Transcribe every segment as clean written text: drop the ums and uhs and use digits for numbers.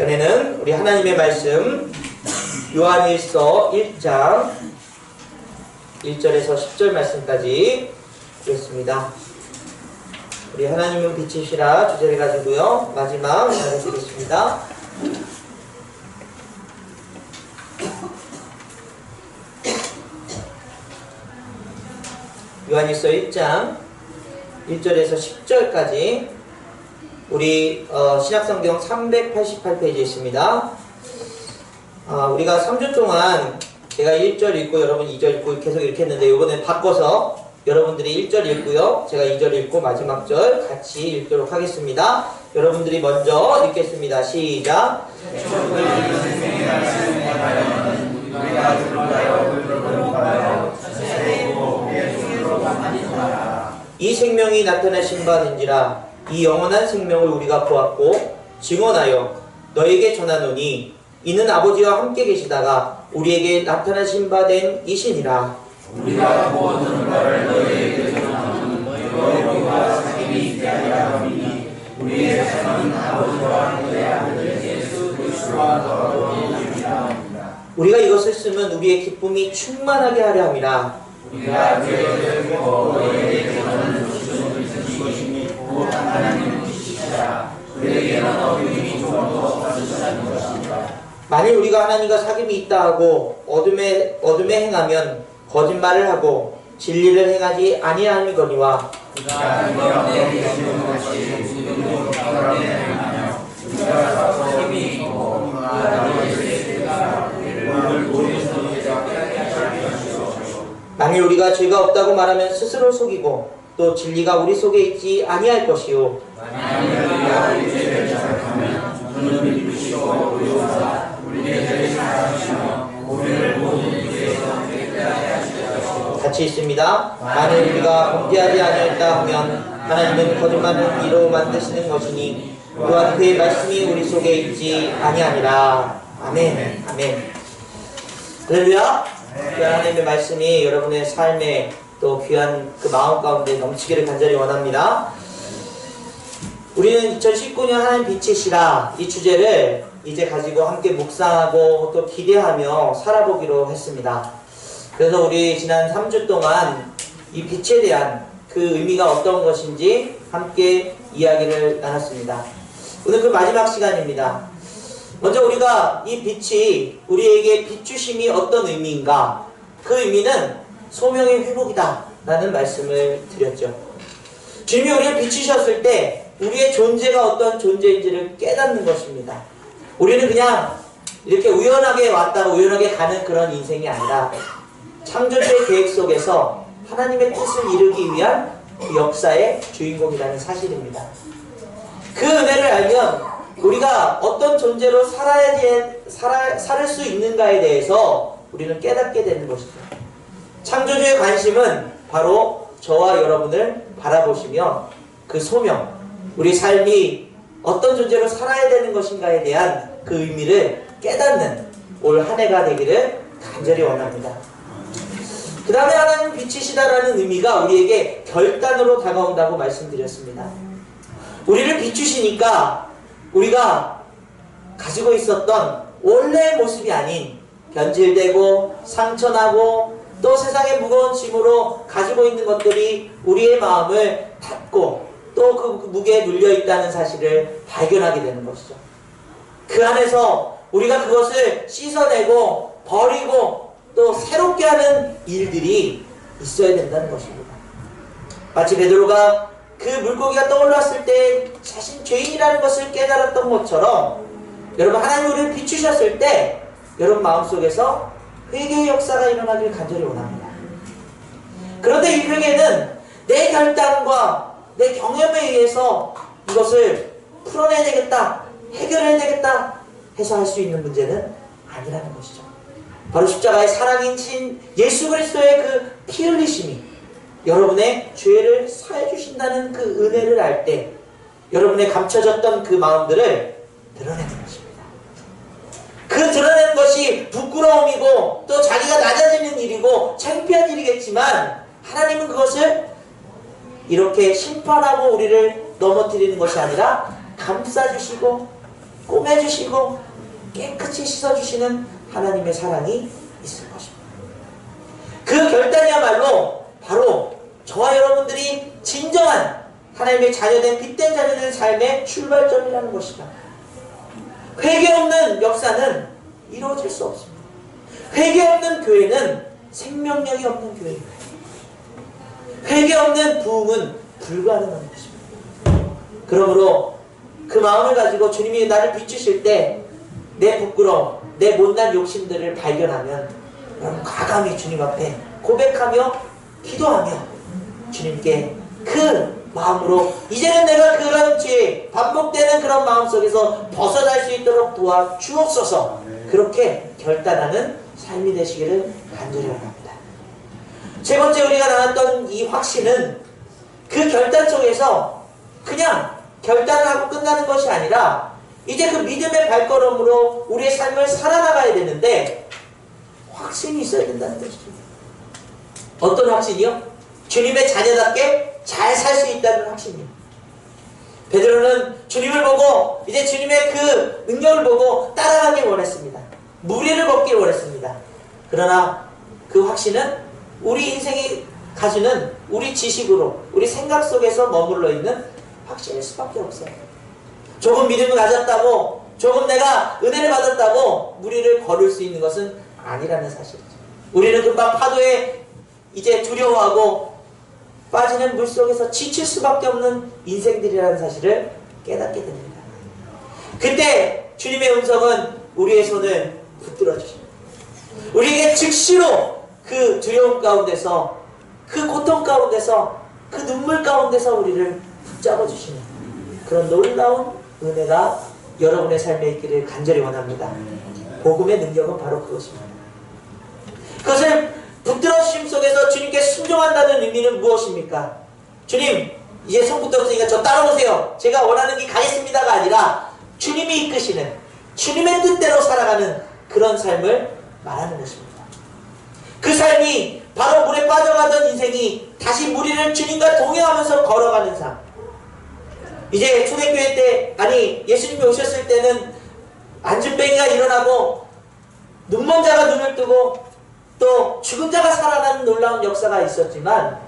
전에는 우리 하나님의 말씀 요한일서 1장 1절에서 10절 말씀까지 보겠습니다. 우리 하나님은 빛이시라 주제를 가지고요. 마지막 전해드리겠습니다. 요한일서 1장 1절에서 10절까지 우리 신약성경 388페이지에 있습니다. 우리가 3주 동안 제가 1절 읽고 여러분 2절 읽고 계속 이렇게 했는데 이번에 바꿔서 여러분들이 1절 읽고요. 제가 2절 읽고 마지막 절 같이 읽도록 하겠습니다. 여러분들이 먼저 읽겠습니다. 시작. 이 생명이 나타나신 바는지라 이 영원한 생명을 우리가 보았고 증언하여 너에게 전하노니 이는 아버지와 함께 계시다가 우리에게 나타나신 바 된 이시니라. 우리가 보았던 바를 너희에게 전하노니 너희와 사귐이 있게 하려 함이니 우리의 삶은 아버지와 그의 아들 예수 그리스도와 더불어 이루리라. 우리가 이것을 쓰면 우리의 기쁨이 충만하게 하려 함이라. 우리가 죄를 듣고 너희에게 전하는 것은 이것이니 곧 하나님은 빛이시라. 그에게는 어둠이 조금도 없지 않은 것이니라. 만일 우리가 하나님과 사귐이 있다 하고 어둠에 행하면 거짓말을 하고 진리를 행하지 아니하느거니와 만일 우리가 죄가 없다고 말하면 스스로 속이고 또 진리가 우리 속에 있지 아니할 것이요 같이 있습니다. 만일 우리가 범죄하지 아니했다 하면 하나님은 거짓말을 이로 만드시는 것이니 또한 그의 말씀이 우리 속에 있지 아니하니라. 아멘. 아멘. 할렐루야. 귀한 하나님의 말씀이 여러분의 삶에 또 귀한 그 마음 가운데 넘치기를 간절히 원합니다. 우리는 2019년 하나님 빛이시라 이 주제를 이제 가지고 함께 묵상하고 또 기대하며 살아보기로 했습니다. 그래서 우리 지난 3주 동안 이 빛에 대한 그 의미가 어떤 것인지 함께 이야기를 나눴습니다. 오늘 그 마지막 시간입니다. 먼저 우리가 이 빛이 우리에게 비추심이 어떤 의미인가? 그 의미는 소명의 회복이다 라는 말씀을 드렸죠. 주님이 우리를 비추셨을 때 우리의 존재가 어떤 존재인지를 깨닫는 것입니다. 우리는 그냥 이렇게 우연하게 왔다가 우연하게 가는 그런 인생이 아니라 창조주의 계획 속에서 하나님의 뜻을 이루기 위한 그 역사의 주인공이라는 사실입니다. 그 은혜를 알면 우리가 어떤 존재로 살 수 있는가에 대해서 우리는 깨닫게 되는 것이죠. 창조주의 관심은 바로 저와 여러분을 바라보시며 그 소명, 우리 삶이 어떤 존재로 살아야 되는 것인가에 대한 그 의미를 깨닫는 올 한 해가 되기를 간절히 원합니다. 그 다음에 하나님 빛이시다라는 의미가 우리에게 결단으로 다가온다고 말씀드렸습니다. 우리를 비추시니까 우리가 가지고 있었던 원래의 모습이 아닌 변질되고 상처나고 또 세상의 무거운 짐으로 가지고 있는 것들이 우리의 마음을 닫고 또 그 무게에 눌려있다는 사실을 발견하게 되는 것이죠. 그 안에서 우리가 그것을 씻어내고 버리고 또 새롭게 하는 일들이 있어야 된다는 것입니다. 마치 베드로가 그 물고기가 떠올랐을 때 자신 죄인이라는 것을 깨달았던 것처럼 여러분 하나님 우리를 비추셨을 때 여러분 마음속에서 회개의 역사가 일어나길 간절히 원합니다. 그런데 이 회개는 내 결단과 내 경험에 의해서 이것을 풀어내야 되겠다, 해결해야 되겠다 해서 할 수 있는 문제는 아니라는 것이죠. 바로 십자가의 사랑이신 예수 그리스도의 그 피 흘리심이 여러분의 죄를 사해 주신다는 그 은혜를 알 때 여러분의 감춰졌던 그 마음들을 드러내는 것입니다. 그 드러내는 것이 부끄러움이고 또 자기가 낮아지는 일이고 창피한 일이겠지만 하나님은 그것을 이렇게 심판하고 우리를 넘어뜨리는 것이 아니라 감싸주시고 꼬매주시고 깨끗이 씻어주시는 하나님의 사랑이 있을 것입니다. 그 결단이야말로 바로 저와 여러분들이 진정한 하나님의 자녀된 빛된 자녀된 삶의 출발점이라는 것이다. 회개 없는 역사는 이루어질 수 없습니다. 회개 없는 교회는 생명력이 없는 교회입니다. 회개 없는 부흥은 불가능한 것입니다. 그러므로 그 마음을 가지고 주님이 나를 비추실 때 내 부끄러움, 내 못난 욕심들을 발견하면 여러분 과감히 주님 앞에 고백하며 기도하며 주님께 그 마음으로 이제는 내가 그런 죄 반복되는 그런 마음속에서 벗어날 수 있도록 도와주옵소서. 그렇게 결단하는 삶이 되시기를 간절히 바랍니다. 세 번째 우리가 나눴던 이 확신은 그 결단 속에서 그냥 결단을 하고 끝나는 것이 아니라 이제 그 믿음의 발걸음으로 우리의 삶을 살아나가야 되는데 확신이 있어야 된다는 것이죠. 어떤 확신이요? 주님의 자녀답게 잘 살 수 있다는 확신이요. 베드로는 주님을 보고 이제 주님의 그 능력을 보고 따라가길 원했습니다. 무리를 걷길 원했습니다. 그러나 그 확신은 우리 인생이 가지는 우리 지식으로 우리 생각 속에서 머물러 있는 확신일 수밖에 없어요. 조금 믿음을 가졌다고 조금 내가 은혜를 받았다고 무리를 걸을 수 있는 것은 아니라는 사실이죠. 우리는 금방 파도에 이제 두려워하고 빠지는 물속에서 지칠 수밖에 없는 인생들이라는 사실을 깨닫게 됩니다. 그때 주님의 음성은 우리의 손을 붙들어 주십니다. 우리에게 즉시로 그 두려움 가운데서 그 고통 가운데서 그 눈물 가운데서 우리를 붙잡아 주시는 그런 놀라운 은혜가 여러분의 삶에 있기를 간절히 원합니다. 복음의 능력은 바로 그것입니다. 그것을 붙들어 주심 속에서 주님께 순종한다는 의미는 무엇입니까? 주님 이제 손 붙들었으니까 저 따라오세요. 제가 원하는 길 가겠습니다가 아니라 주님이 이끄시는 주님의 뜻대로 살아가는 그런 삶을 말하는 것입니다. 그 삶이 바로 물에 빠져가던 인생이 다시 무리를 주님과 동행하면서 걸어가는 삶. 이제 초대교회 때 아니 예수님이 오셨을 때는 안진뱅이가 일어나고 눈먼 자가 눈을 뜨고 또 죽은 자가 살아나는 놀라운 역사가 있었지만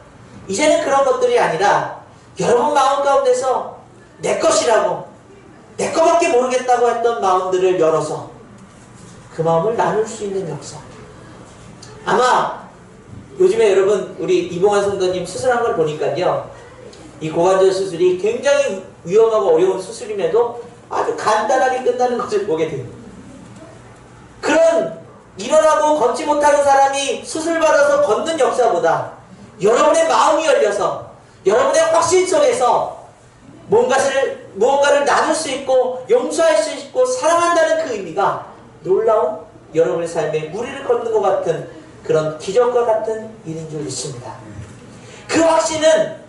이제는 그런 것들이 아니라 여러분 마음 가운데서 내 것이라고 내 거밖에 모르겠다고 했던 마음들을 열어서 그 마음을 나눌 수 있는 역사. 아마 요즘에 여러분 우리 이봉환 성도님 수술한 걸 보니까요 이 고관절 수술이 굉장히 위험하고 어려운 수술임에도 아주 간단하게 끝나는 것을 보게 됩니다. 그런 일어나고 걷지 못하는 사람이 수술받아서 걷는 역사보다 여러분의 마음이 열려서 여러분의 확신 속에서 무언가를 나눌 수 있고 용서할 수 있고 사랑한다는 그 의미가 놀라운 여러분의 삶에 무리를 걷는 것 같은 그런 기적과 같은 일인 줄 믿습니다. 그 확신은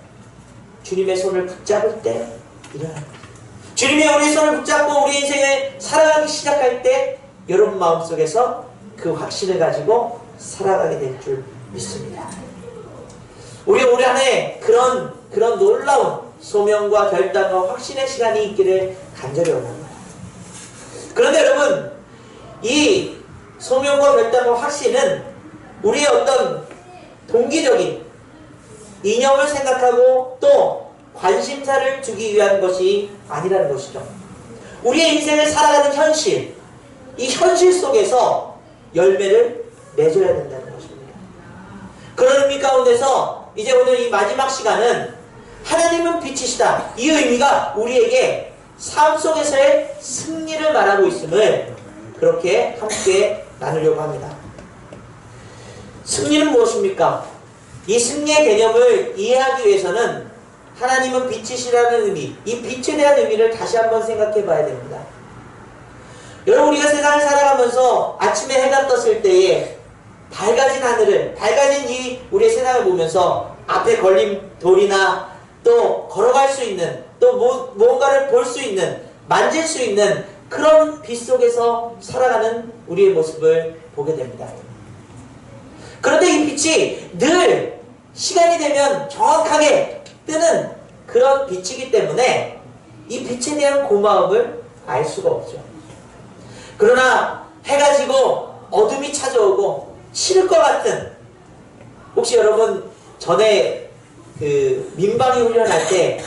주님의 손을 붙잡을 때 일어납니다. 주님이 우리의 손을 붙잡고 우리 인생을 살아가기 시작할 때 여러분 마음속에서 그 확신을 가지고 살아가게 될 줄 믿습니다. 우리 올 한 해 그런 놀라운 소명과 결단과 확신의 시간이 있기를 간절히 원합니다. 그런데 여러분 이 소명과 결단과 확신은 우리의 어떤 동기적인 이념을 생각하고 또 관심사를 주기 위한 것이 아니라는 것이죠. 우리의 인생을 살아가는 현실, 이 현실 속에서 열매를 맺어야 된다는 것입니다. 그런 의미 가운데서 이제 오늘 이 마지막 시간은 하나님은 빛이시다. 이 의미가 우리에게 삶 속에서의 승리를 말하고 있음을 그렇게 함께 나누려고 합니다. 승리는 무엇입니까? 이 승리의 개념을 이해하기 위해서는 하나님은 빛이시라는 의미, 이 빛에 대한 의미를 다시 한번 생각해 봐야 됩니다. 여러분 우리가 세상을 살아가면서 아침에 해가 떴을 때에 밝아진 하늘을, 밝아진 이 우리의 세상을 보면서 앞에 걸린 돌이나 또 걸어갈 수 있는 또 무언가를 볼 수 있는 만질 수 있는 그런 빛 속에서 살아가는 우리의 모습을 보게 됩니다. 그런데 이 빛이 늘 시간이 되면 정확하게 뜨는 그런 빛이기 때문에 이 빛에 대한 고마움을 알 수가 없죠. 그러나 해가 지고 어둠이 찾아오고 싫을 것 같은, 혹시 여러분 전에 그 민방위 훈련할 때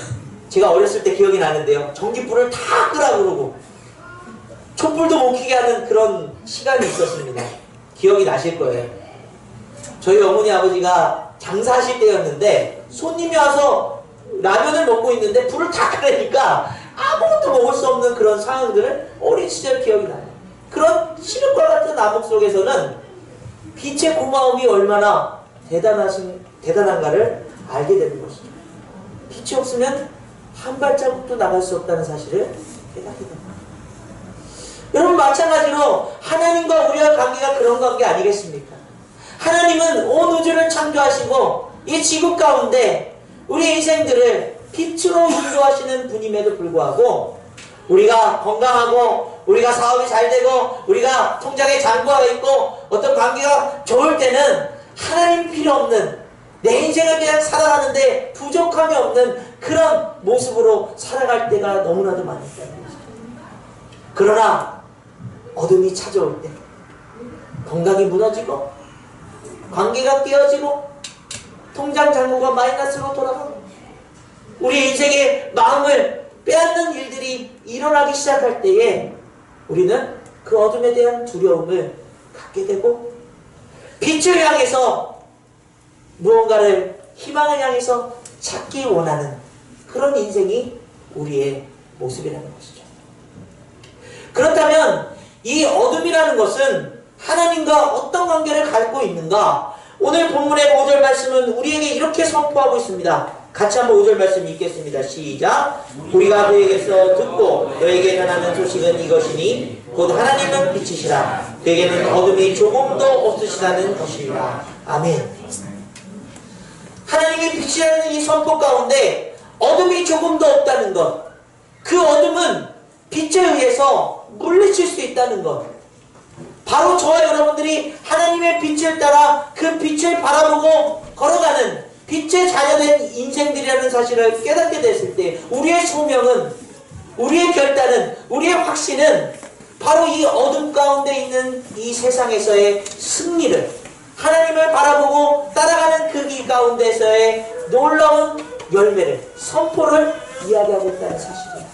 제가 어렸을 때 기억이 나는데요. 전기불을 다 끄라 그러고 촛불도 못 켜게 하는 그런 시간이 있었습니다. 기억이 나실 거예요. 저희 어머니 아버지가 장사하실 때였는데 손님이 와서 라면을 먹고 있는데 불을 다 끄니까 아무것도 먹을 수 없는 그런 상황들을 어린 시절 기억이 나요. 그런 싫을 것 같은 암흑 속에서는 빛의 고마움이 얼마나 대단한가를 알게 되는 것이죠. 빛이 없으면 한 발자국도 나갈 수 없다는 사실을 깨닫게 됩니다. 여러분, 마찬가지로 하나님과 우리의 관계가 그런 관계 아니겠습니까? 하나님은 온 우주를 창조하시고 이 지구 가운데 우리 인생들을 빛으로 인도하시는 분임에도 불구하고 우리가 건강하고 우리가 사업이 잘 되고 우리가 통장에 잔고가 있고 어떤 관계가 좋을 때는 하나님 필요 없는, 내 인생을 그냥 살아가는데 부족함이 없는 그런 모습으로 살아갈 때가 너무나도 많았다는 것이죠. 그러나 어둠이 찾아올 때 건강이 무너지고 관계가 깨어지고 통장 잔고가 마이너스로 돌아가고 우리 인생의 마음을 빼앗는 일들이 일어나기 시작할 때에 우리는 그 어둠에 대한 두려움을 갖게 되고 빛을 향해서 무언가를, 희망을 향해서 찾기 원하는 그런 인생이 우리의 모습이라는 것이죠. 그렇다면 이 어둠이라는 것은 하나님과 어떤 관계를 갖고 있는가? 오늘 본문의 5절 말씀은 우리에게 이렇게 선포하고 있습니다. 같이 한번 5절 말씀 읽겠습니다. 시작. 우리가 그에게서 듣고 너에게 전하는 소식은 이것이니 곧 하나님은 빛이시라. 그에게는 어둠이 조금도 없으시다는 것입니다. 아멘. 하나님의 빛이라는 이 선포 가운데 어둠이 조금도 없다는 것, 그 어둠은 빛에 의해서 물리칠 수 있다는 것, 바로 저와 여러분들이 하나님의 빛을 따라 그 빛을 바라보고 걸어가는 빛의 자녀된 인생들이라는 사실을 깨닫게 됐을 때 우리의 소명은, 우리의 결단은, 우리의 확신은 바로 이 어둠 가운데 있는 이 세상에서의 승리를, 하나님을 바라보고 따라가는 그 길 가운데서의 놀라운 열매를, 선포를 이야기하고 있다는 사실이에요.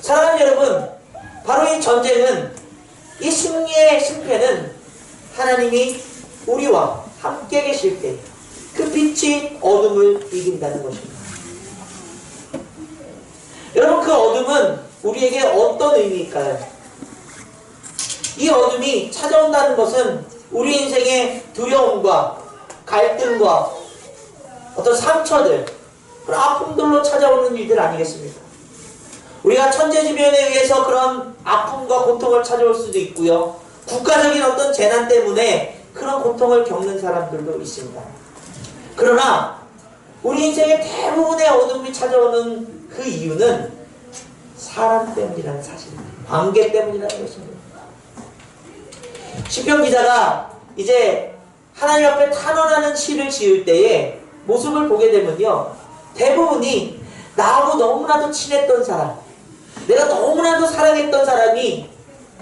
사랑하는 여러분, 바로 이 전쟁은, 이 승리의 승패는 하나님이 우리와 함께 계실 때 그 빛이 어둠을 이긴다는 것입니다. 여러분, 그 어둠은 우리에게 어떤 의미일까요? 이 어둠이 찾아온다는 것은 우리 인생의 두려움과 갈등과 어떤 상처들, 그런 아픔들로 찾아오는 일들 아니겠습니까? 우리가 천재지변에 의해서 그런 아픔과 고통을 찾아올 수도 있고요. 국가적인 어떤 재난 때문에 그런 고통을 겪는 사람들도 있습니다. 그러나 우리 인생의 대부분의 어둠이 찾아오는 그 이유는 사람 때문이라는 사실입니다. 관계 때문이라는 것입니다. 시편 기자가 이제 하나님 앞에 탄원하는 시를 지을 때에 모습을 보게 되면요, 대부분이 나하고 너무나도 친했던 사람, 내가 너무나도 사랑했던 사람이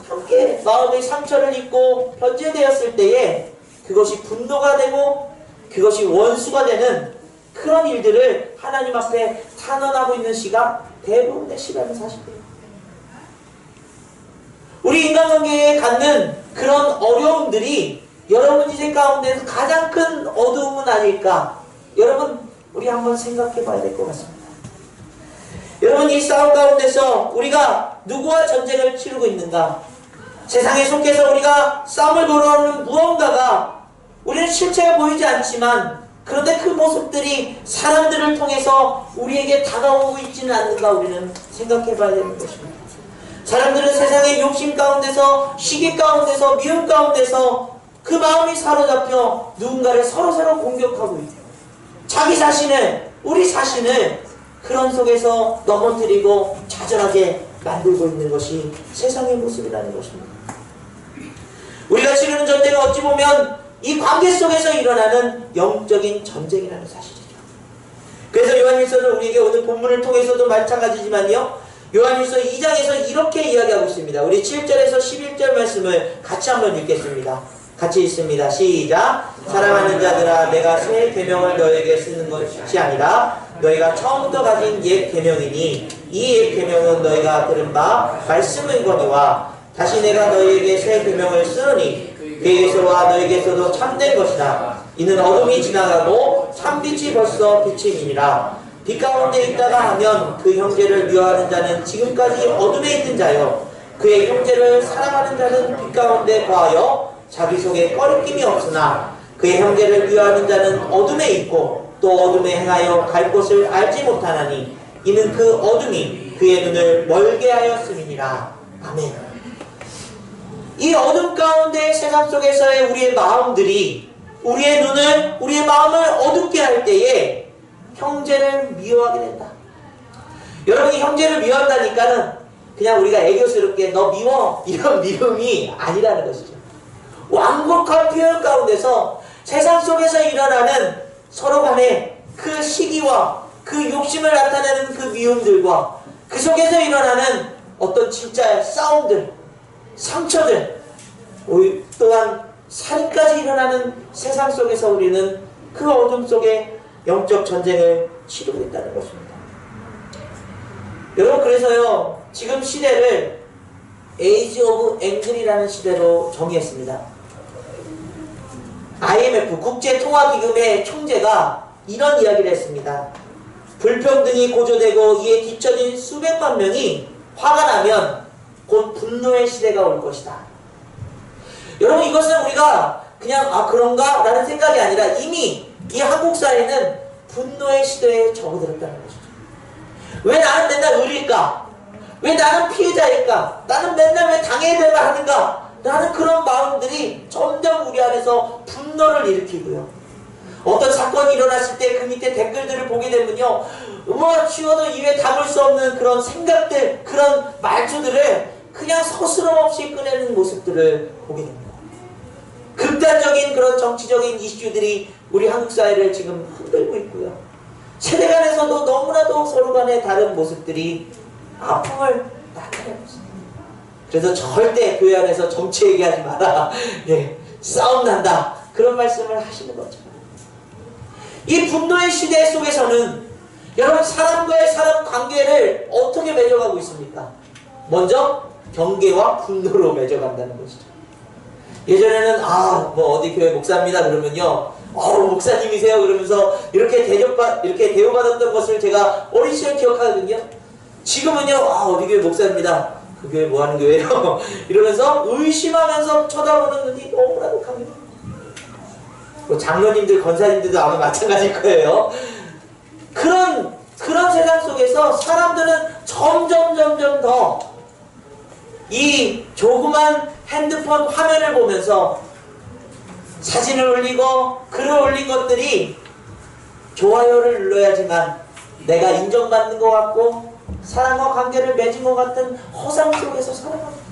함께 마음의 상처를 입고 변제되었을 때에 그것이 분노가 되고 그것이 원수가 되는 그런 일들을 하나님 앞에 탄원하고 있는 시가 대부분의 시라는 사실이에요. 우리 인간관계에 갖는 그런 어려움들이 여러분 인생 가운데서 가장 큰 어두움은 아닐까? 여러분, 우리 한번 생각해 봐야 될 것 같습니다. 여러분, 이 싸움 가운데서 우리가 누구와 전쟁을 치르고 있는가? 세상에 속해서 우리가 싸움을 걸어오는 무언가가 우리는 실체가 보이지 않지만, 그런데 그 모습들이 사람들을 통해서 우리에게 다가오고 있지는 않는가 우리는 생각해 봐야 되는 것입니다. 사람들은 세상의 욕심 가운데서, 시기 가운데서, 미움 가운데서 그 마음이 사로잡혀 누군가를 서로서로 공격하고 있고 자기 자신을, 우리 자신을 그런 속에서 넘어뜨리고 좌절하게 만들고 있는 것이 세상의 모습이라는 것입니다. 우리가 치르는 전쟁은 어찌 보면 이 관계 속에서 일어나는 영적인 전쟁이라는 사실이죠. 그래서 요한일서는 우리에게 오늘 본문을 통해서도 마찬가지지만요, 요한일서 2장에서 이렇게 이야기하고 있습니다. 우리 7절에서 11절 말씀을 같이 한번 읽겠습니다. 같이 읽습니다. 시작. 사랑하는 자들아, 내가 새 계명을 너에게 쓰는 것이 아니라 너희가 처음부터 가진 옛 계명이니 이 옛 계명은 너희가 들은 바 말씀이거니와 다시 내가 너희에게 새 계명을 쓰노니 그에게서와 너희에게서도 참된 것이다. 이는 어둠이 지나가고 참빛이 벌써 비침이니라. 빛 가운데 있다가 하면 그 형제를 미워하는 자는 지금까지 어둠에 있는 자요 그의 형제를 사랑하는 자는 빛 가운데 거하여 자기 속에 꺼리낌이 없으나 그의 형제를 미워하는 자는 어둠에 있고 또 어둠에 행하여 갈 곳을 알지 못하나니 이는 그 어둠이 그의 눈을 멀게 하였음이니라. 아멘. 이 어둠 가운데 세상 속에서의 우리의 마음들이 우리의 눈을, 우리의 마음을 어둡게 할 때에 형제를 미워하게 된다. 여러분이 형제를 미워한다니까는 그냥 우리가 애교스럽게 너 미워 이런 미움이 아니라는 것이죠. 완곡한 표현 가운데서 세상 속에서 일어나는 서로 간의 그 시기와 그 욕심을 나타내는 그 미움들과 그 속에서 일어나는 어떤 진짜 싸움들, 상처들, 또한 살인까지 일어나는 세상 속에서 우리는 그 어둠 속에 영적 전쟁을 치르고 있다는 것입니다. 여러분, 그래서요, 지금 시대를 에이지 오브 앵글이라는 시대로 정의했습니다. IMF 국제통화기금의 총재가 이런 이야기를 했습니다. 불평등이 고조되고 이에 뒤처진 수백만 명이 화가 나면 곧 분노의 시대가 올 것이다. 여러분, 이것은 우리가 그냥 그런가? 라는 생각이 아니라 이미 이 한국 사회는 분노의 시대에 접어들었다는 것이죠. 왜 나는 맨날 의리일까? 왜 나는 피해자일까? 나는 맨날 왜 당해야 될 말 하는가? 라는 그런 마음들이 점점 우리 안에서 분노를 일으키고요. 어떤 사건이 일어났을 때 그 밑에 댓글들을 보게 되면요, 치워도 입에 담을 수 없는 그런 생각들, 그런 말투들을 그냥 서스럼 없이 꺼내는 모습들을 보게 됩니다. 극단적인 그런 정치적인 이슈들이 우리 한국 사회를 지금 흔들고 있고요. 세대 간에서도 너무나도 서로 간의 다른 모습들이 아픔을 나타내고 있습니다. 그래서 절대 교회 안에서 정치 얘기하지 마라. 네, 싸움 난다. 그런 말씀을 하시는 거죠. 이 분노의 시대 속에서는 여러분, 사람과의 사람 관계를 어떻게 맺어가고 있습니까? 먼저 경계와 분노로 맺어간다는 것이죠. 예전에는 어디 교회 목사입니다 그러면요, 목사님이세요 그러면서 이렇게 대우받았던 것을 제가 어린 시절 기억하거든요. 지금은요, 어디 교회 목사입니다. 그 교회 뭐 하는 교회예요? 이러면서 의심하면서 쳐다보는 눈이 너무나도 강해요. 장로님들, 권사님들도 아마 마찬가지일 거예요. 그런 세상 속에서 사람들은 점점 더 이 조그만 핸드폰 화면을 보면서 사진을 올리고 글을 올린 것들이 좋아요를 눌러야지만 내가 인정받는 것 같고 사람과 관계를 맺은 것 같은 허상 속에서 살아갑니다.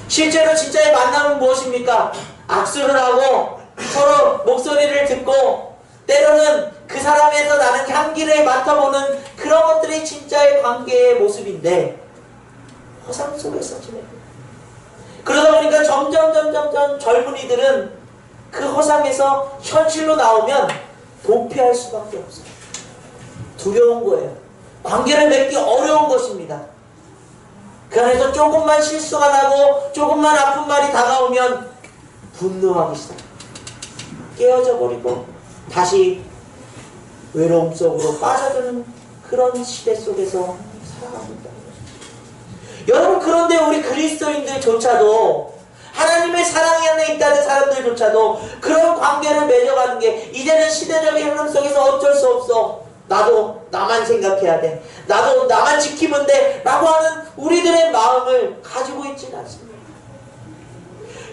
실제로 진짜의 만남은 무엇입니까? 악수를 하고 서로 목소리를 듣고 때로는 그 사람에서 나는 향기를 맡아보는 그런 것들이 진짜의 관계의 모습인데 허상 속에서 지내고, 그러다 보니까 점점 젊은이들은 그 허상에서 현실로 나오면 도피할 수밖에 없어요. 두려운 거예요. 관계를 맺기 어려운 것입니다. 그 안에서 조금만 실수가 나고 조금만 아픈 말이 다가오면 분노하기 시작해요. 깨어져 버리고 다시 외로움 속으로 빠져드는 그런 시대 속에서 살아가고 있다는 거죠. 여러분, 그런데 우리 그리스도인들조차도, 하나님의 사랑이 안에 있다는 사람들조차도 그런 관계를 맺어가는 게 이제는 시대적인 흐름 속에서 어쩔 수 없어. 나도 나만 생각해야 돼. 나도 나만 지키면 돼. 라고 하는 우리들의 마음을 가지고 있지는 않습니다.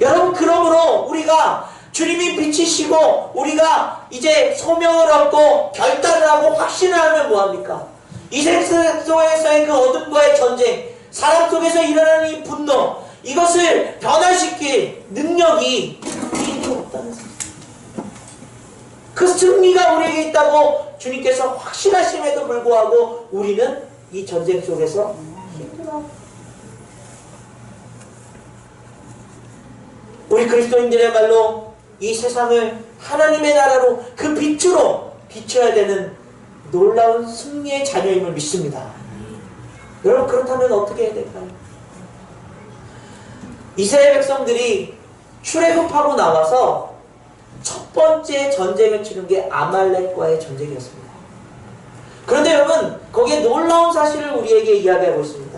여러분, 그러므로 우리가 주님이 빛이시고 우리가 이제 소명을 얻고 결단을 하고 확신을 하면 뭐합니까? 이 세상 속에서의 그 어둠과의 전쟁, 사람 속에서 일어나는 이 분노, 이것을 변화시킬 능력이 우리에게 없다는 사실. 그 승리가 우리에게 있다고 주님께서 확신하심에도 불구하고 우리는 이 전쟁 속에서 우리 그리스도인들이야말로 이 세상을 하나님의 나라로 그 빛으로 비춰야 되는 놀라운 승리의 자녀임을 믿습니다. 여러분, 그렇다면 어떻게 해야 될까요? 이스라엘 백성들이 출애굽하고 나와서 첫 번째 전쟁을 치른 게 아말렉과의 전쟁이었습니다. 그런데 여러분, 거기에 놀라운 사실을 우리에게 이야기하고 있습니다.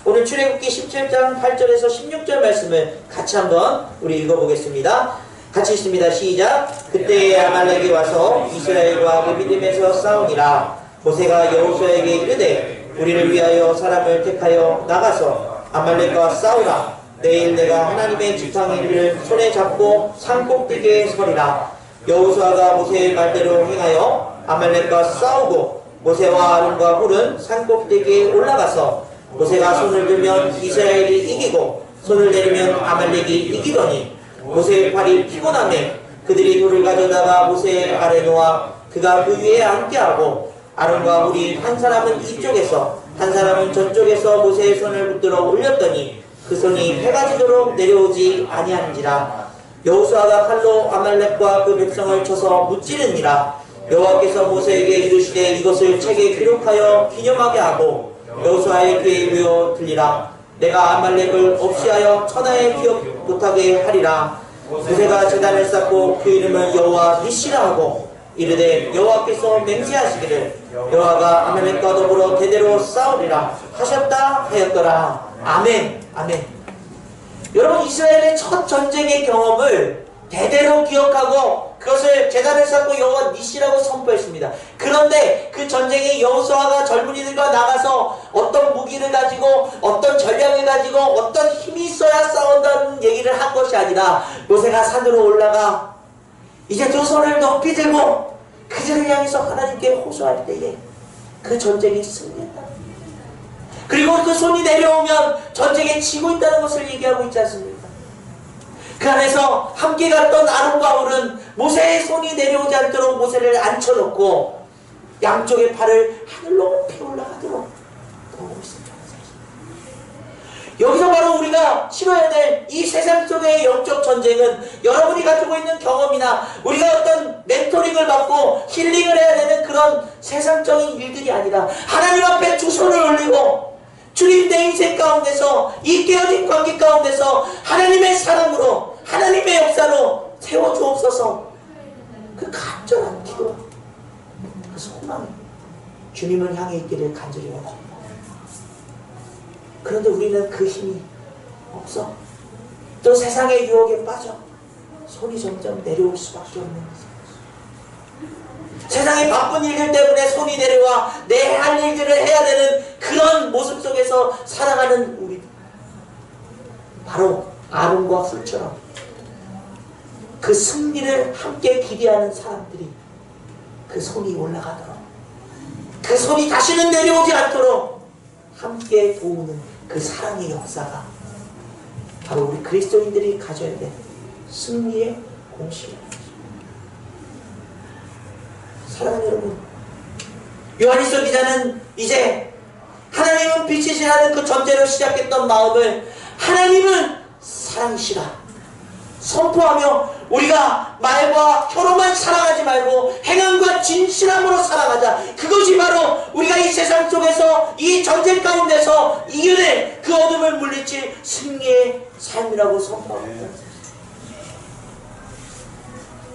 오늘 출애굽기 17장 8절에서 16절 말씀을 같이 한번 우리 읽어보겠습니다. 같이 읽습니다. 시작. 그때 아말렉이 와서 이스라엘과 르비딤에서 싸우니라. 모세가 여호수아에게 이르되 우리를 위하여 사람을 택하여 나가서 아말렉과 싸우라. 내일 내가 하나님의 지팡이를 손에 잡고 산 꼭대기에 서리라. 여호수아가 모세의 말대로 행하여 아말렉과 싸우고 모세와 아론과 훌은 산 꼭대기에 올라가서 모세가 손을 들면 이스라엘이 이기고 손을 내리면 아말렉이 이기더니 모세의 팔이 피곤하매 그들이 돌을 가져다가 모세의 발에 놓아 그가 그 위에 앉게하고 아론과 훌이 한 사람은 이쪽에서 한 사람은 저쪽에서 모세의 손을 붙들어 올렸더니 그 손이 해가 지도록 내려오지 아니하는지라. 여호수아가 칼로 아말렉과 그 백성을 쳐서 무찌르니라. 여호와께서 모세에게 이르시되 이것을 책에 기록하여 기념하게 하고 여호수아의 귀에 이르어 들리라. 내가 아말렉을 없이하여 천하에 기억 못하게 하리라. 모세가 제단을 쌓고 그 이름을 여호와 니시라 하고 이르되 여호와께서 맹세하시기를 여호와가 아말렉과 더불어 대대로 싸우리라 하셨다 하였더라. 아멘. 아멘. 여러분, 이스라엘의 첫 전쟁의 경험을 대대로 기억하고 그것을 제단을 쌓고 여호와 니시라고 선포했습니다. 그런데 그 전쟁에 여호수아가 젊은이들과 나가서 어떤 무기를 가지고 어떤 전략을 가지고 어떤 힘이 있어야 싸운다는 얘기를 한 것이 아니라 모세가 산으로 올라가 이제 두 손을 높이 들고 그들을 향해서 하나님께 호소할 때에 그 전쟁이 승리했다. 그리고 그 손이 내려오면 전쟁에 지고 있다는 것을 얘기하고 있지 않습니까? 그 안에서 함께 갔던 아론과 훌은 모세의 손이 내려오지 않도록 모세를 앉혀놓고 양쪽의 팔을 하늘로 높이 올라가도록 보고 있습니다. 여기서 바로 우리가 치러야 될 이 세상 속의 영적 전쟁은 여러분이 가지고 있는 경험이나 우리가 어떤 멘토링을 받고 힐링을 해야 되는 그런 세상적인 일들이 아니라 하나님 앞에 두 손을 올리고 주님 내 인생 가운데서 이 깨어진 관계 가운데서 하나님의 사랑으로 하나님의 역사로 세워주옵소서. 그 간절한 기도, 그 소망이 주님을 향해 있기를 간절히 원합니다. 그런데 우리는 그 힘이 없어. 또 세상의 유혹에 빠져 손이 점점 내려올 수밖에 없는 것입니다. 세상의 바쁜 일들 때문에 손이 내려와 내 할 일들을 해야 되는 그런 모습 속에서 살아가는 우리, 바로 아론과 훌처럼 그 승리를 함께 기대하는 사람들이 그 손이 올라가도록, 그 손이 다시는 내려오지 않도록 함께 도우는 그 사랑의 역사가 바로 우리 그리스도인들이 가져야 될 승리의 공식입니다. 사랑하는 여러분, 요한일서 기자는 이제 하나님은 빛이시라는 그 전제로 시작했던 마음을 하나님은 사랑이시라 선포하며 우리가 말과 혀로만 사랑하지 말고 행함과 진실함으로 사랑하자. 그것이 바로 우리가 이 세상 속에서 이 전쟁 가운데서 이겨낼 그 어둠을 물리칠 승리의 삶이라고 선포합니다.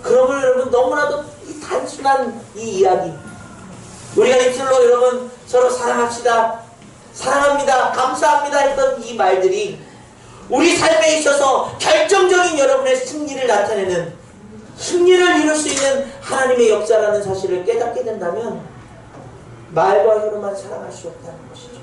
그러므로 여러분, 너무나도 이 단순한 이 이야기, 우리가 입술로 여러분 서로 사랑합시다, 사랑합니다, 감사합니다 했던 이 말들이 우리 삶에 있어서 결정적인 여러분의 승리를 나타내는, 승리를 이룰 수 있는 하나님의 역사라는 사실을 깨닫게 된다면 말과 혀로만 사랑할 수 없다는 것이죠.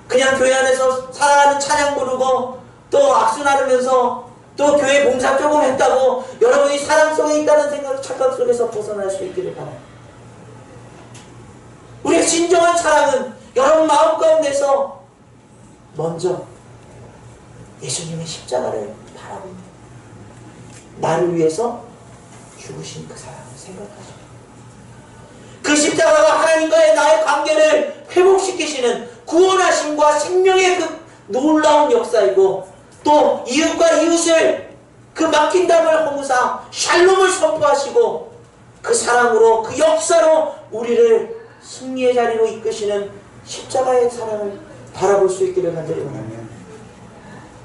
그냥 교회 안에서 사랑하는 찬양 부르고 또 악수 나누면서 또 교회 봉사 조금 했다고 여러분이 사랑 속에 있다는 생각, 착각 속에서 벗어날 수 있기를 바랍니다. 우리의 진정한 사랑은 여러분 마음 가운데서 먼저 예수님의 십자가를 바라보며 나를 위해서 죽으신 그 사랑을 생각하시고 그 십자가가 하나님과의 나의 관계를 회복시키시는 구원하심과 생명의 그 놀라운 역사이고 또 이웃과 이웃을 그 막힌 담을 허무사 샬롬을 선포하시고 그 사랑으로 그 역사로 우리를 승리의 자리로 이끄시는 십자가의 사랑을 바라볼 수 있기를 간절히 원합니다.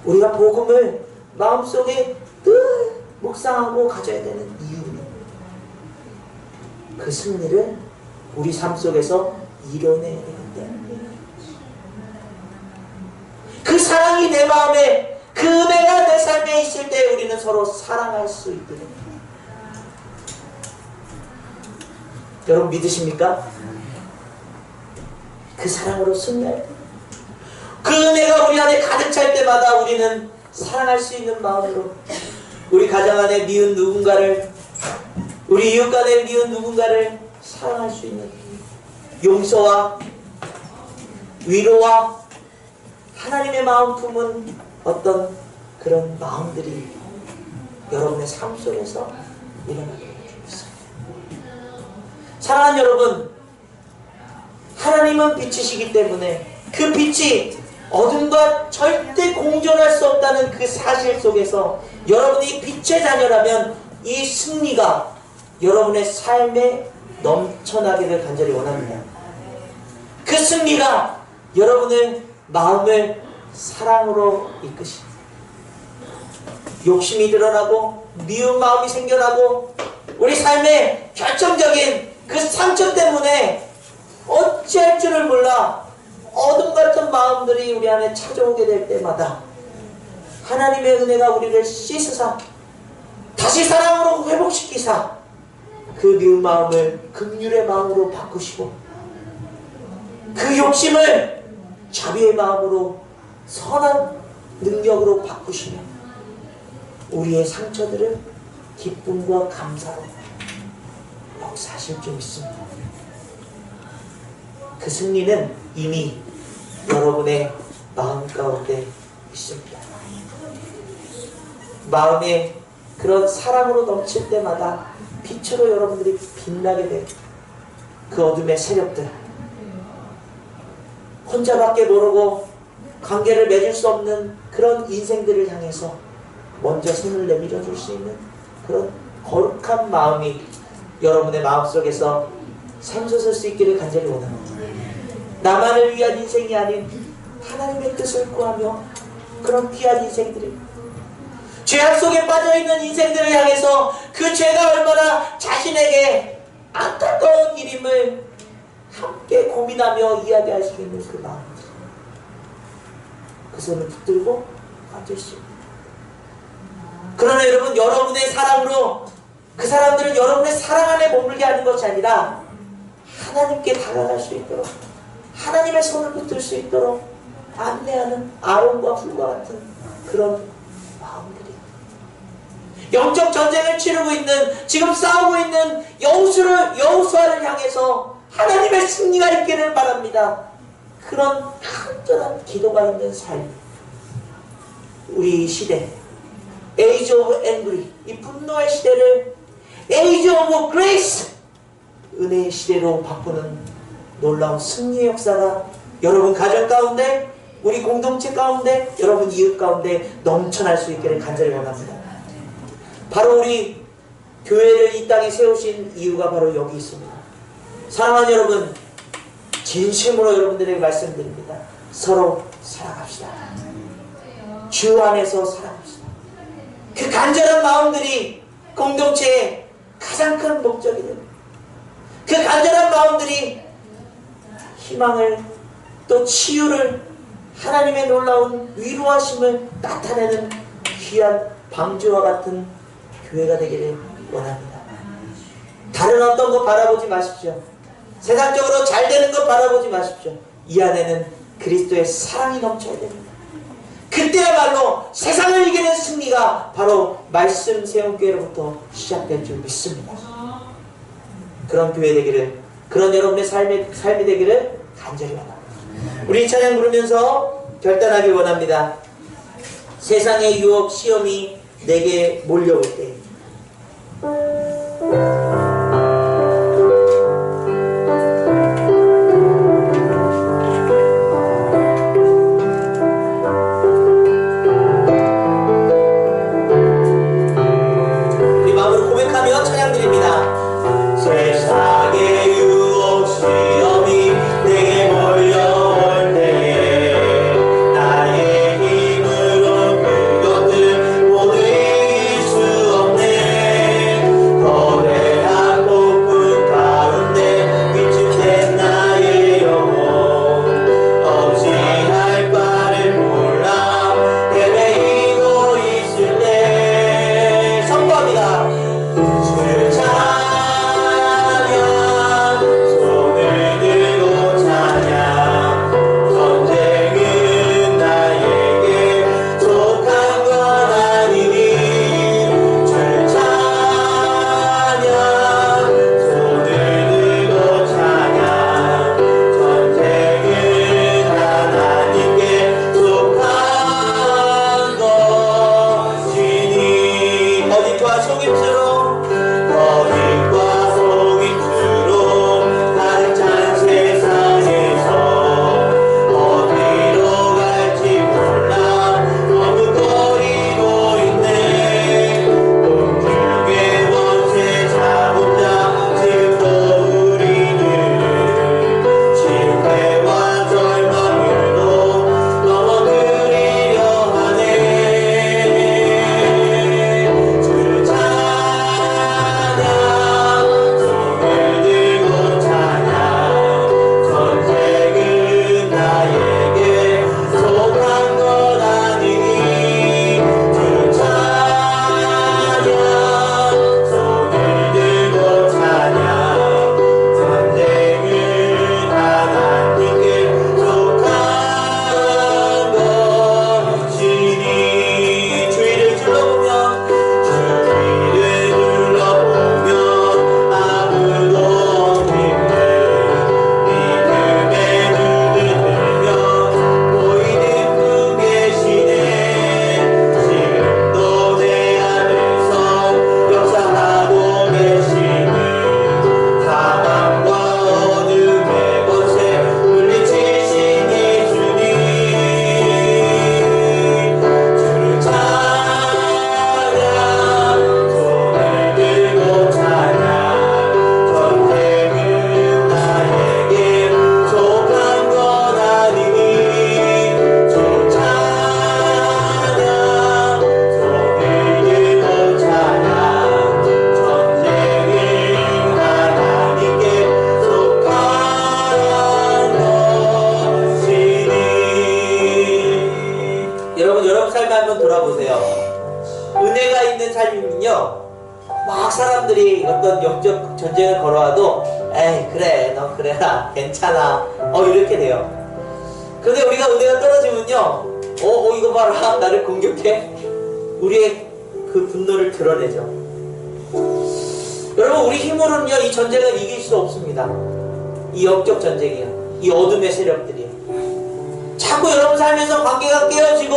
우리가 복음을 마음속에 늘 묵상하고 가져야 되는 이유는 그 승리를 우리 삶 속에서 이뤄내야 되기 때문이에요. 그 사랑이 내 마음에, 그 은혜가 내 삶에 있을 때 우리는 서로 사랑할 수 있게 됩니다. 여러분 믿으십니까? 그 사랑으로 승리할 때, 그 은혜가 우리 안에 가득 찰 때마다 우리는 사랑할 수 있는 마음으로 우리 가정 안에 미운 누군가를, 우리 이웃 간에 미운 누군가를 사랑할 수 있는 용서와 위로와 하나님의 마음 품은 어떤 그런 마음들이 여러분의 삶 속에서 일어나게 해주겠습니다. 사랑하는 여러분, 하나님은 빛이시기 때문에 그 빛이 어둠과 절대 공존할 수 없다는 그 사실 속에서 여러분이 빛의 자녀라면 이 승리가 여러분의 삶에 넘쳐나기를 간절히 원합니다. 그 승리가 여러분의 마음을 사랑으로 이끄십니다. 욕심이 드러나고 미운 마음이 생겨나고 우리 삶에 결정적인 그 상처 때문에 어찌할 줄을 몰라 어둠 같은 마음들이 우리 안에 찾아오게 될 때마다 하나님의 은혜가 우리를 씻으사 다시 사랑으로 회복시키사 그 미운 마음을 긍휼의 마음으로 바꾸시고 그 욕심을 자비의 마음으로 선한 능력으로 바꾸시며 우리의 상처들을 기쁨과 감사로 역사하실 줄 믿습니다. 그 승리는 이미 여러분의 마음 가운데 있습니다. 마음에 그런 사랑으로 넘칠 때마다 빛으로 여러분들이 빛나게 된 그 어둠의 세력들, 혼자밖에 모르고 관계를 맺을 수 없는 그런 인생들을 향해서 먼저 손을 내밀어 줄 수 있는 그런 거룩한 마음이 여러분의 마음속에서 샘솟을 수 있기를 간절히 원합니다. 나만을 위한 인생이 아닌 하나님의 뜻을 구하며 그런 귀한 인생들이 죄악 속에 빠져있는 인생들을 향해서 그 죄가 얼마나 자신에게 안타까운 일임을 함께 고민하며 이야기할 수 있는 그 마음, 그 손을 붙들고 앉으시오. 그러나 여러분, 여러분의 사랑으로 그 사람들은 여러분의 사랑 안에 머물게 하는 것이 아니라 하나님께 다가갈 수 있도록 하나님의 손을 붙들 수 있도록 안내하는 아론과 훌과 같은 그런 마음들이 영적 전쟁을 치르고 있는, 지금 싸우고 있는 여호수아를 향해서 하나님의 승리가 있기를 바랍니다. 그런 간절한 기도가 있는 삶, 우리 시대 Age of Angry, 이 분노의 시대를 Age of Grace, 은혜의 시대로 바꾸는 놀라운 승리의 역사가 여러분 가정 가운데, 우리 공동체 가운데, 여러분 이웃 가운데 넘쳐날 수 있기를 간절히 원합니다. 바로 우리 교회를 이 땅에 세우신 이유가 바로 여기 있습니다. 사랑하는 여러분, 진심으로 여러분들에게 말씀드립니다. 서로 사랑합시다. 주 안에서 사랑합시다. 그 간절한 마음들이 공동체의 가장 큰 목적이 됩니다. 그 간절한 마음들이 희망을, 또 치유를, 하나님의 놀라운 위로하심을 나타내는 귀한 방주와 같은 교회가 되기를 원합니다. 다른 어떤 것 바라보지 마십시오. 세상적으로 잘 되는 것 바라보지 마십시오. 이 안에는 그리스도의 사랑이 넘쳐야 됩니다. 그때야말로 세상을 이기는 승리가 바로 말씀 세움교회로부터 시작될 줄 믿습니다. 그런 교회 되기를, 그런 여러분의 삶이 되기를 간절히 원합니다. 우리 이 찬양 부르면서 결단하길 원합니다. 세상의 유혹, 시험이 내게 몰려올 때 여러분 삶에 한번 돌아보세요. 은혜가 있는 삶이면요, 막 사람들이 어떤 영적 전쟁을 걸어와도 에이 그래 너 그래라 괜찮아 이렇게 돼요. 그런데 우리가 은혜가 떨어지면요, 이거 봐라 나를 공격해, 우리의 그 분노를 드러내죠. 여러분, 우리 힘으로는요 이 전쟁을 이길 수 없습니다. 이 영적 전쟁이요, 이 어둠의 세력들이요. 자꾸 여러분 삶에서 관계가 깨어지고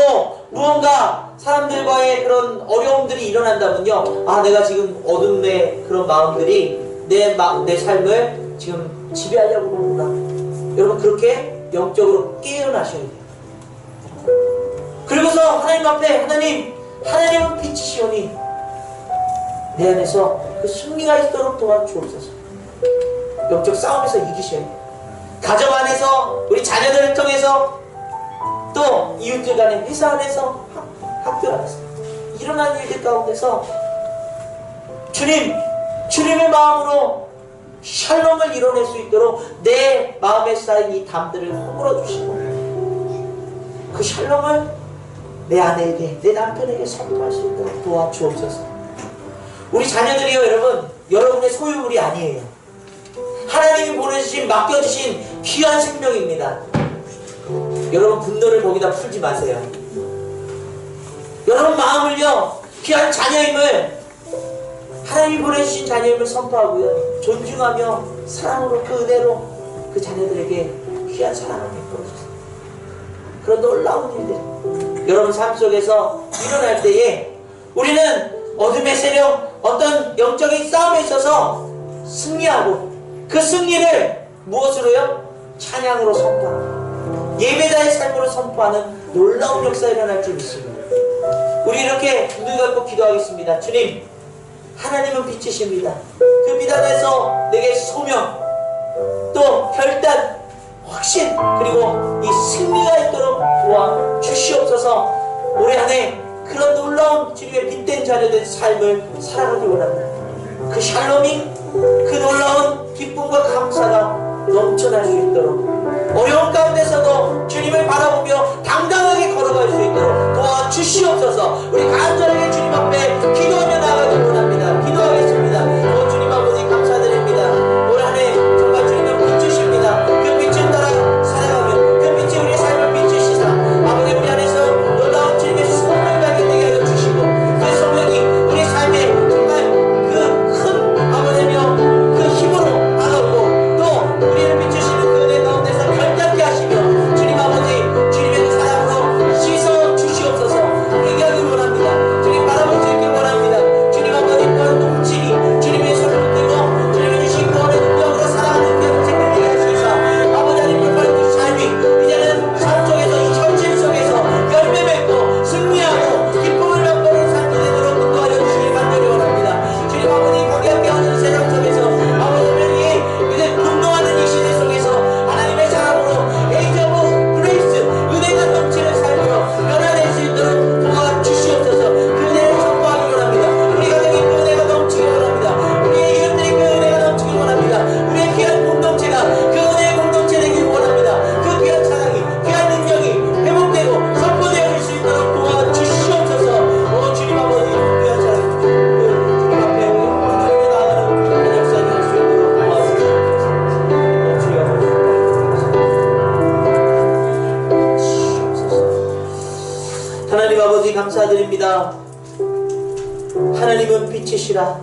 무언가 사람들과의 그런 어려움들이 일어난다면요, 내가 지금 어둠의 그런 마음들이 내 삶을 지금 지배하려고 그러구나. 여러분, 그렇게 영적으로 깨어나셔야 돼요. 그리고서 하나님 앞에, 하나님은 빛이시오니 내 안에서 그 승리가 있도록 도와주옵소서. 영적 싸움에서 이기셔야 돼요. 가정 안에서, 우리 자녀들을 통해서, 또 이웃들 간에, 회사 안에서, 학교 안에서 일어나는 일들 가운데서 주님의 마음으로 샬롬을 이뤄낼 수 있도록 내 마음에 쌓인 이 담들을 허물어 주시고, 그 샬롬을 내 아내에게, 내 남편에게 선포할 수 있도록 도와주옵소서. 우리 자녀들이요, 여러분의 소유물이 아니에요. 하나님이 보내주신, 맡겨주신 귀한 생명입니다. 여러분, 분노를 거기다 풀지 마세요. 여러분 마음을요, 귀한 자녀임을, 하나님이 보내주신 자녀임을 선포하고요, 존중하며 사랑으로, 그 은혜로 그 자녀들에게 귀한 사랑을 베풀어주세요. 그런 놀라운 일들 여러분 삶 속에서 일어날 때에 우리는 어둠의 세력, 어떤 영적인 싸움에 있어서 승리하고, 그 승리를 무엇으로요? 찬양으로 선포하고 예배자의 삶으로 선포하는 놀라운 역사가 일어날 줄 믿습니다. 우리 이렇게 눈을 감고 기도하겠습니다. 주님, 하나님은 빛이십니다. 그 빛 안에서 내게 소명, 또 결단, 확신, 그리고 이 승리가 있도록 도와주시옵소서. 올해 안에 그런 놀라운 주님의 빛된 자녀된 삶을 살아가기 원합니다. 그 샬롬이, 그 놀라운 기쁨과 감사가 넘쳐날 수 있도록, 어려운 가운데서도 주님을 바라보며 당당하게 걸어갈 수 있도록 도와주시옵소서. 우리 간절하게 주님 앞에 기도하며 나아가기 원합니다. 기도하겠습니다. 주님 아버지 감사드립니다. 올 한 해 정말 주님은 빛주십니다. 그 빛을 따라 살아가며 그 빛이 우리의 삶을 비추시사 아버지, 우리 안에서 놀라운 주님의 소명을 발견되게 하여 주시고, 그 소명이 우리 삶에 정말 그 큰 아버지며 그 힘으로 다가오고, 또 우리를 비추시는 그 은혜 가운데서 결단케 하시며 주님 아버지, 주님의 그 사랑으로 씻어 주시옵소서. 회개하기 원합니다. 주님 바라볼 수 있길 원합니다. 주님 아버지, 또한 넘치니 주님의 손을 붙들고 주님의 주신 구원의 능력으로 살아가는 그 생명이 할 수 있어 아버지 하나님, 그 삶이 이제는 삶 속에서, 이 현실 속에서 열매 맺고 승리하고 기쁨을 맛보는 삶이 되도록 인도하여 주시길 간절히 원합니다. 주님 아버지, 거기에 하는 세상 속에서 아버지 하나님, 이제 분노하는 이 시대 속에서 하나님의 사랑으로 에이저 오브 그레이스, 은혜가 넘치는 삶으로 변화될 수 있도록 도와주시옵소서. 그 은혜를 선포하기 원합니다. 우리 가정에 그 은혜가 넘치기 원합니다. 우리의 이웃들이 그 은혜가 넘치기 원합니다. 우리의 귀한 공동체가 그 은혜의 공동체 되길 원합니다. 그 귀한 사랑이, 귀한 능력이 회복되고 선포되어질 수 있도록 도와주시옵소서. 주님 아버지, 귀한 사랑, 주님 앞에 하나님의 나아가는 그런 역사를 할 수 있도록 도와주시옵소서. 주여, 하나님 아버지 감사드립니다. 하나님은 빛이시라.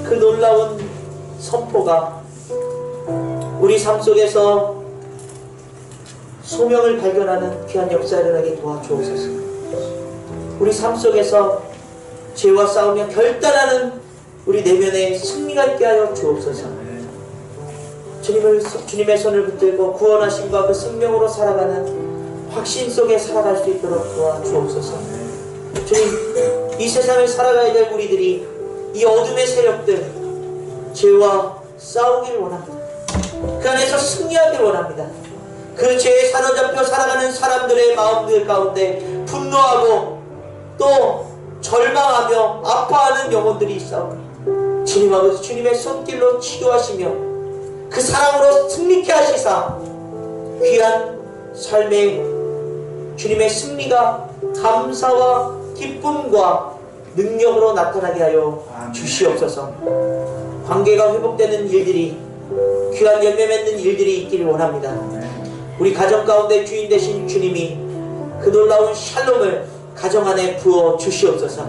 그 놀라운 선포가 우리 삶 속에서 소명을 발견하는 귀한 역사를 일어나게 도와주옵소서. 우리 삶 속에서 죄와 싸우며 결단하는 우리 내면에 승리가 있게 하여 주옵소서. 주님의 손을 붙들고 구원하심과 그 생명으로 살아가는 확신 속에 살아갈 수 있도록 도와주옵소서. 주님, 이 세상을 살아가야 될 우리들이 이 어둠의 세력들, 죄와 싸우기를 원합니다. 그 안에서 승리하기를 원합니다. 그 죄에 사로잡혀 살아가는 사람들의 마음들 가운데 분노하고 또 절망하며 아파하는 영혼들이 있사오니 주님 아버지, 주님의 손길로 치료하시며 그 사랑으로 승리케 하시사 귀한 삶의 주님의 승리가 감사와 기쁨과 능력으로 나타나게 하여 주시옵소서. 관계가 회복되는 일들이, 귀한 열매 맺는 일들이 있기를 원합니다. 우리 가정 가운데 주인 되신 주님이 그 놀라운 샬롬을 가정 안에 부어 주시옵소서.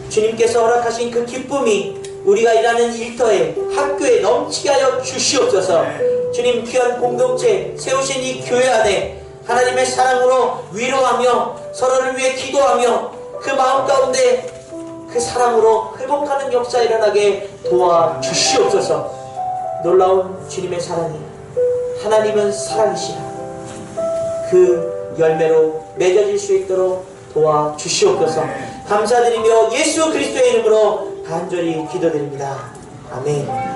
주님께서 허락하신 그 기쁨이 우리가 일하는 일터에, 학교에 넘치게 하여 주시옵소서. 주님, 귀한 공동체 세우신 이 교회 안에 하나님의 사랑으로 위로하며 서로를 위해 기도하며 그 마음 가운데 그 사랑으로 회복하는 역사 일어나게 도와주시옵소서. 놀라운 주님의 사랑이, 하나님은 사랑이시라, 그 열매로 맺어질 수 있도록 도와주시옵소서. 감사드리며 예수 그리스도의 이름으로 간절히 기도드립니다. 아멘.